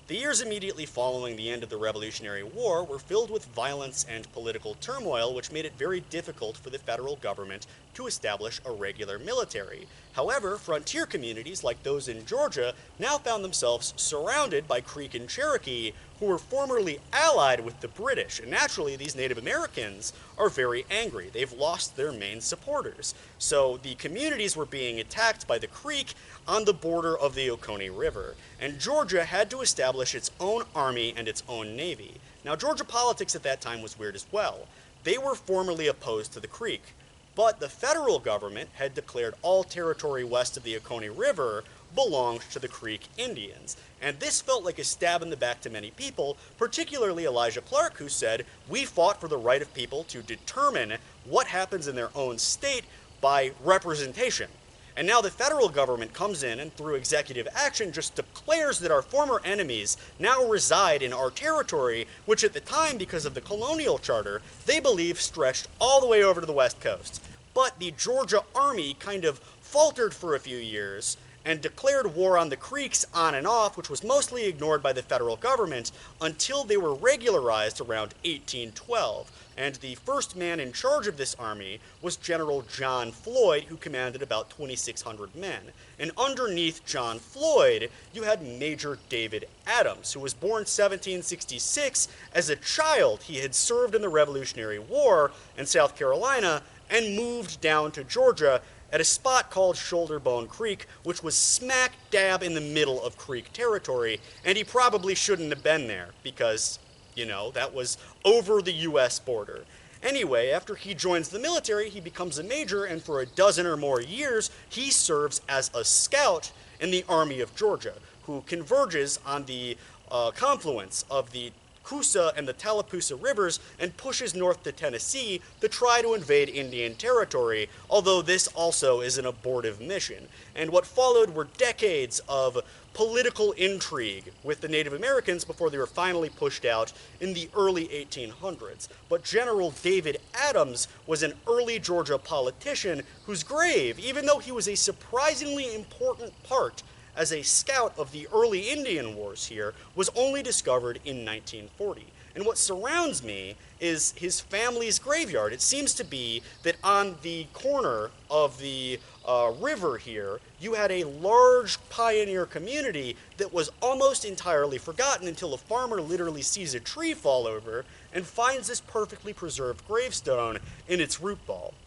The years immediately following the end of the Revolutionary War were filled with violence and political turmoil, which made it very difficult for the federal government to establish a regular military. However, frontier communities like those in Georgia now found themselves surrounded by Creek and Cherokee, who were formerly allied with the British. And naturally, these Native Americans are very angry. They've lost their main supporters. So the communities were being attacked by the Creek on the border of the Oconee River. And Georgia had to establish its own army and its own navy. Now, Georgia politics at that time was weird as well. They were formally opposed to the Creek, but the federal government had declared all territory west of the Oconee River belonged to the Creek Indians. And this felt like a stab in the back to many people, particularly Elijah Clark, who said, "We fought for the right of people to determine what happens in their own state by representation." And now the federal government comes in and through executive action just declares that our former enemies now reside in our territory, which at the time, because of the colonial charter, they believe stretched all the way over to the west coast. But the Georgia Army kind of faltered for a few years and declared war on the Creeks on and off, which was mostly ignored by the federal government until they were regularized around 1812. And the first man in charge of this army was General John Floyd, who commanded about 2,600 men. And underneath John Floyd, you had Major David Adams, who was born 1766. As a child, he had served in the Revolutionary War in South Carolina and moved down to Georgia at a spot called Shoulder Bone Creek, which was smack dab in the middle of Creek territory, and he probably shouldn't have been there because, that was over the US border. Anyway, after he joins the military, he becomes a major, and for a dozen or more years, he serves as a scout in the Army of Georgia, who converges on the confluence of the Coosa and the Tallapoosa rivers and pushes north to Tennessee to try to invade Indian territory, although this also is an abortive mission. And what followed were decades of political intrigue with the Native Americans before they were finally pushed out in the early 1800s. But General David Adams was an early Georgia politician whose grave, even though he was a surprisingly important part as a scout of the early Indian Wars here, was only discovered in 1940. And what surrounds me is his family's graveyard. It seems to be that on the corner of the river here, you had a large pioneer community that was almost entirely forgotten until a farmer literally sees a tree fall over and finds this perfectly preserved gravestone in its root ball.